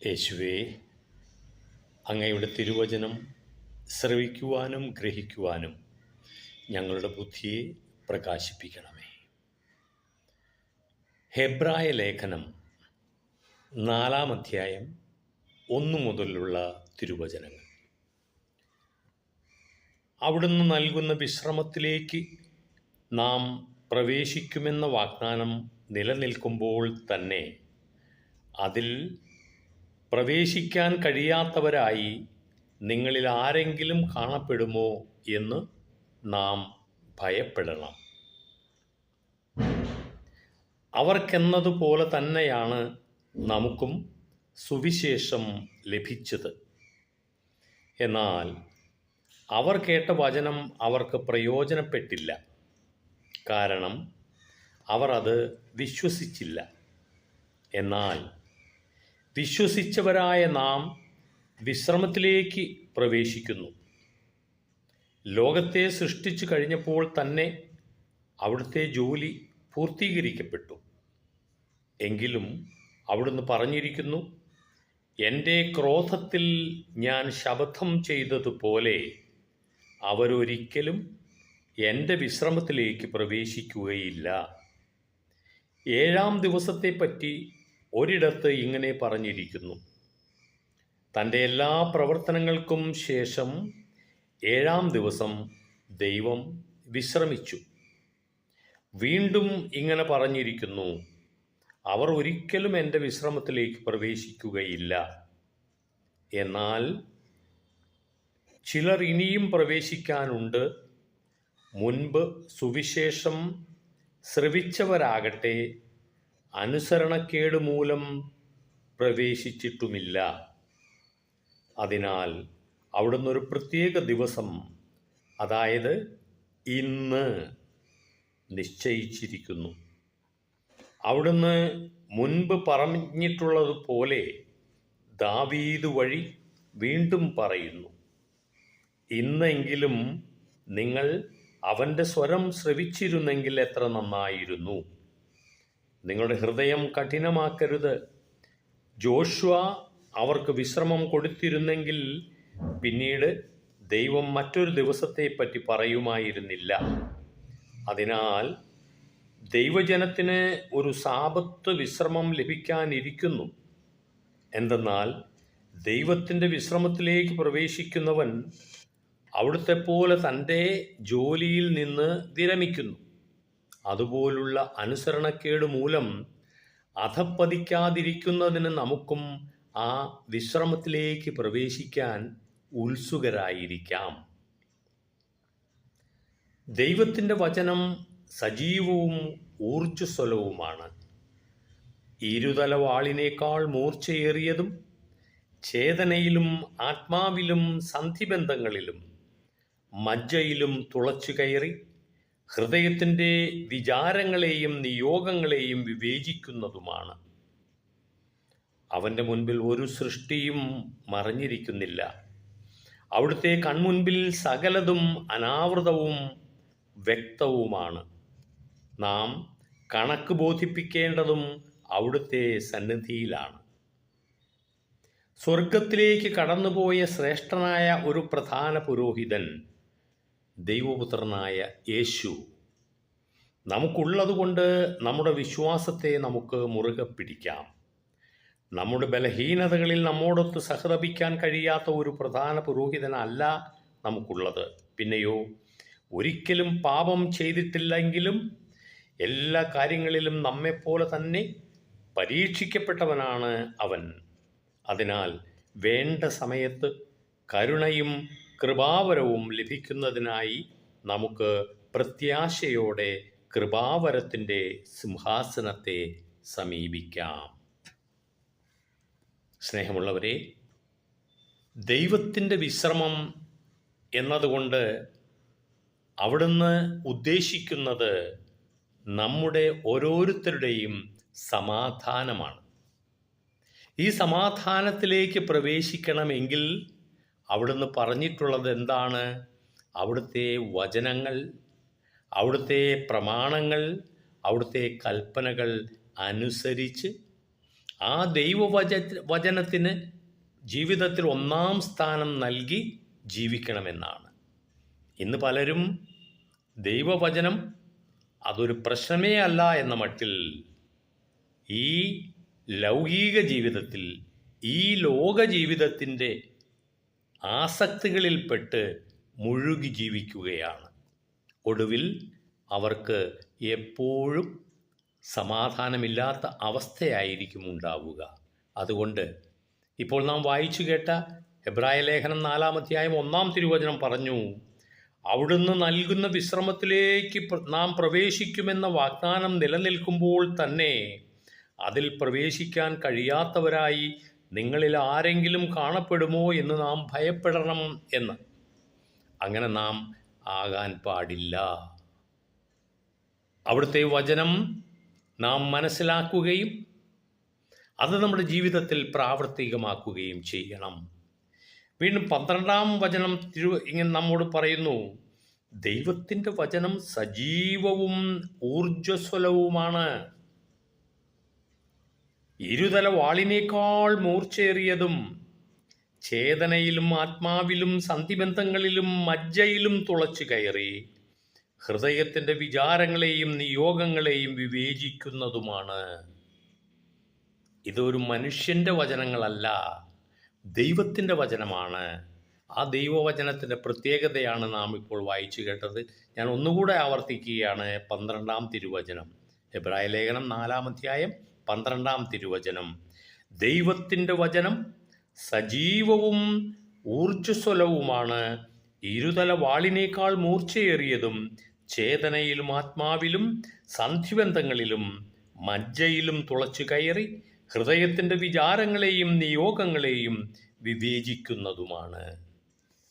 യേശുവേ, അങ്ങയുടെ തിരുവചനം ശ്രവിക്കുവാനും ഗ്രഹിക്കുവാനും ഞങ്ങളുടെ ബുദ്ധിയെ പ്രകാശിപ്പിക്കണമേ. ഹെബ്രായ ലേഖനം 4-ാം അധ്യായം 1 മുതലുള്ള തിരുവചനങ്ങൾ. അവിടുന്ന് നൽകുന്ന വിശ്രമത്തിലേക്ക് നാം പ്രവേശിക്കുമെന്ന വാഗ്ദാനം നിലനിൽക്കുമ്പോൾ തന്നെ അതിൽ പ്രവേശിക്കാൻ കഴിയാത്തവരായി നിങ്ങളിൽ ആരെങ്കിലും കാണപ്പെടുമോ എന്ന് നാം ഭയപ്പെടണം. അവർക്കെന്നതുപോലെ തന്നെയാണ് നമുക്കും സുവിശേഷം ലഭിച്ചത്. എന്നാൽ അവർ കേട്ട വചനം അവർക്ക് പ്രയോജനപ്പെട്ടില്ല. കാരണം അവർ അത് വിശ്വസിച്ചില്ല. എന്നാൽ വിശ്വസിച്ചവരായ നാം വിശ്രമത്തിലേക്ക് പ്രവേശിക്കുന്നു. ലോകത്തെ സൃഷ്ടിച്ചു കഴിഞ്ഞപ്പോൾ തന്നെ അവിടുത്തെ ജോലി പൂർത്തീകരിക്കപ്പെട്ടു. എങ്കിലും അവിടുന്ന് പറഞ്ഞിരിക്കുന്നു, എൻ്റെ ക്രോധത്തിൽ ഞാൻ ശപഥം ചെയ്തതുപോലെ അവരൊരിക്കലും എൻ്റെ വിശ്രമത്തിലേക്ക് പ്രവേശിക്കുകയില്ല. 7-ാം ദിവസത്തെപ്പറ്റി ഒരിടത്ത് ഇങ്ങനെ പറഞ്ഞിരിക്കുന്നു, തൻ്റെ എല്ലാ പ്രവർത്തനങ്ങൾക്കും ശേഷം 7-ാം ദിവസം ദൈവം വിശ്രമിച്ചു. വീണ്ടും ഇങ്ങനെ പറഞ്ഞിരിക്കുന്നു, അവർ ഒരിക്കലും എൻ്റെ വിശ്രമത്തിലേക്ക് പ്രവേശിക്കുകയില്ല. എന്നാൽ ചിലർ ഇനിയും പ്രവേശിക്കാനുണ്ട്. മുൻപ് സുവിശേഷം ശ്രവിച്ചവരാകട്ടെ അനുസരണക്കേട് മൂലം പ്രവേശിച്ചിട്ടുമില്ല. അതിനാൽ അവിടുന്ന് ഒരു പ്രത്യേക ദിവസം, അതായത് ഇന്ന് നിശ്ചയിച്ചിരിക്കുന്നു. അവിടുന്ന് മുൻപ് പറഞ്ഞിട്ടുള്ളതുപോലെ ദാവീദ് വഴി വീണ്ടും പറയുന്നു, ഇന്നെങ്കിലും നിങ്ങൾ അവൻ്റെ സ്വരം ശ്രവിച്ചിരുന്നെങ്കിൽ എത്ര നന്നായിരുന്നു. നിങ്ങളുടെ ഹൃദയം കഠിനമാക്കരുത്. ജോഷുവ അവർക്ക് വിശ്രമം കൊടുത്തിരുന്നെങ്കിൽ പിന്നീട് ദൈവം മറ്റൊരു ദിവസത്തെപ്പറ്റി പറയുമായിരുന്നില്ല. അതിനാൽ ദൈവജനത്തിന് ഒരു സാബത്ത് വിശ്രമം ലഭിക്കാനിരിക്കുന്നു. എന്തെന്നാൽ ദൈവത്തിൻ്റെ വിശ്രമത്തിലേക്ക് പ്രവേശിക്കുന്നവൻ അവിടുത്തെ പോലെ തൻ്റെ ജോലിയിൽ നിന്ന് വിരമിക്കുന്നു. അതുപോലുള്ള അനുസരണക്കേട് മൂലം അധപ്പതിക്കാതിരിക്കുന്നതിന് നമുക്കും ആ വിശ്രമത്തിലേക്ക് പ്രവേശിക്കാൻ ഉത്സുകരായിരിക്കാം. ദൈവത്തിൻ്റെ വചനം സജീവവും ഊർജ്ജസ്വലവുമാണ്. ഇരുതല വാളിനേക്കാൾ മൂർച്ചയേറിയതും ചേതനയിലും ആത്മാവിലും സന്ധിബന്ധങ്ങളിലും മജ്ജയിലും തുളച്ചു കയറി ഹൃദയത്തിൻ്റെ വിചാരങ്ങളെയും നിയോഗങ്ങളെയും വിവേചിക്കുന്നതുമാണ്. അവൻ്റെ മുൻപിൽ ഒരു സൃഷ്ടിയും മറഞ്ഞിരിക്കുന്നില്ല. അവിടുത്തെ കൺമുൻപിൽ സകലതും അനാവൃതവും വ്യക്തവുമാണ്. നാം കണക്ക് ബോധിപ്പിക്കേണ്ടതും അവിടുത്തെ സന്നിധിയിലാണ്. സ്വർഗത്തിലേക്ക് കടന്നുപോയ ശ്രേഷ്ഠനായ ഒരു പ്രധാന പുരോഹിതൻ ദൈവപുത്രനായ യേശു. നമുക്കുള്ളതുകൊണ്ട് നമ്മുടെ വിശ്വാസത്തെ നമുക്ക് മുറുകെ പിടിക്കാം. നമ്മുടെ ബലഹീനതകളിൽ നമ്മോടൊത്ത് സഹതപിക്കാൻ കഴിയാത്ത ഒരു പ്രധാന പുരോഹിതനല്ല നമുക്കുള്ളത്. പിന്നെയോ ഒരിക്കലും പാപം ചെയ്തിട്ടില്ലെങ്കിലും എല്ലാ കാര്യങ്ങളിലും നമ്മെപ്പോലെ തന്നെ പരീക്ഷിക്കപ്പെട്ടവനാണ് അവൻ. അതിനാൽ വേണ്ട സമയത്ത് കരുണയും കൃപാവരവും ലഭിക്കുന്നതിനായി നമുക്ക് പ്രത്യാശയോടെ കൃപാവരത്തിൻ്റെ സിംഹാസനത്തെ സമീപിക്കാം. സ്നേഹമുള്ളവരെ, ദൈവത്തിൻ്റെ വിശ്രമം എന്നതുകൊണ്ട് അവിടുന്ന് ഉദ്ദേശിക്കുന്നത് നമ്മുടെ ഓരോരുത്തരുടെയും സമാധാനമാണ്. ഈ സമാധാനത്തിലേക്ക് പ്രവേശിക്കണമെങ്കിൽ അവിടുന്ന് പറഞ്ഞിട്ടുള്ളത് എന്താണ്? അവിടുത്തെ വചനങ്ങൾ, അവിടുത്തെ പ്രമാണങ്ങൾ, അവിടുത്തെ കൽപ്പനകൾ അനുസരിച്ച് ആ വചനത്തിന് ജീവിതത്തിൽ ഒന്നാം സ്ഥാനം നൽകി ജീവിക്കണമെന്നാണ്. ഇന്ന് പലരും ദൈവവചനം അതൊരു പ്രശ്നമേ അല്ല എന്ന മട്ടിൽ ഈ ലൗകിക ജീവിതത്തിൽ, ഈ ലോക ജീവിതത്തിൻ്റെ ആസക്തികളിൽപ്പെട്ട് മുഴുകി ജീവിക്കുകയാണ്. ഒടുവിൽ അവർക്ക് എപ്പോഴും സമാധാനമില്ലാത്ത അവസ്ഥയായിരിക്കും ഉണ്ടാവുക. അതുകൊണ്ട് ഇപ്പോൾ നാം വായിച്ചു കേട്ട എബ്രായ ലേഖനം 4-ാം അധ്യായം 1-ാം തിരുവചനം പറഞ്ഞു, അവിടുന്ന് നൽകുന്ന വിശ്രമത്തിലേക്ക് നാം പ്രവേശിക്കുമെന്ന വാഗ്ദാനം നിലനിൽക്കുമ്പോൾ തന്നെ അതിൽ പ്രവേശിക്കാൻ കഴിയാത്തവരായി നിങ്ങളിൽ ആരെങ്കിലും കാണപ്പെടുമോ എന്ന് നാം ഭയപ്പെടണം എന്ന്. അങ്ങനെ നാം ആകാൻ പാടില്ല. അവിടുത്തെ വചനം നാം മനസ്സിലാക്കുകയും അത് നമ്മുടെ ജീവിതത്തിൽ പ്രാവർത്തികമാക്കുകയും ചെയ്യണം. വീണ്ടും 12-ാം വചനം ഇങ്ങനെ നമ്മോട് പറയുന്നു, ദൈവത്തിൻ്റെ വചനം സജീവവും ഊർജ്ജസ്വലവുമാണ്, ഇരുതല വാളിനേക്കാൾ മൂർച്ചയേറിയതും, ചേതനയിലും ആത്മാവിലും സന്ധിബന്ധങ്ങളിലും മജ്ജയിലും തുളച്ചു കയറി ഹൃദയത്തിൻ്റെ വിചാരങ്ങളെയും നിയോഗങ്ങളെയും വിവേചിക്കുന്നതുമാണ്. ഇതൊരു മനുഷ്യൻ്റെ വചനങ്ങളല്ല, ദൈവത്തിൻ്റെ വചനമാണ്. ആ ദൈവവചനത്തിൻ്റെ പ്രത്യേകതയാണ് നാം ഇപ്പോൾ വായിച്ചു കേട്ടത്. ഞാൻ ഒന്നുകൂടെ ആവർത്തിക്കുകയാണ് 12-ാം തിരുവചനം. എബ്രായ ലേഖനം 4-ാം അധ്യായം 12-ാം തിരുവചനം. ദൈവത്തിൻ്റെ വചനം സജീവവും ഊർജ്ജസ്വലവുമാണ്, ഇരുതല വാളിനേക്കാൾ മൂർച്ചയേറിയതും, ചേതനയിലും ആത്മാവിലും സന്ധിബന്ധങ്ങളിലും മജ്ജയിലും തുളച്ചു കയറി ഹൃദയത്തിൻ്റെ വിചാരങ്ങളെയും നിയോഗങ്ങളെയും വിവേചിക്കുന്നതുമാണ്.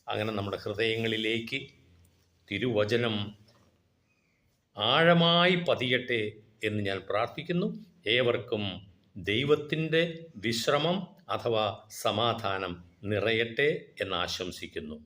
അങ്ങനെ നമ്മുടെ ഹൃദയങ്ങളിലേക്ക് തിരുവചനം ആഴമായി പതിയട്ടെ എന്ന് ഞാൻ പ്രാർത്ഥിക്കുന്നു. ഏവർക്കും ദൈവത്തിൻ്റെ വിശ്രമം അഥവാ സമാധാനം നിറയട്ടെ എന്ന് ആശംസിക്കുന്നു.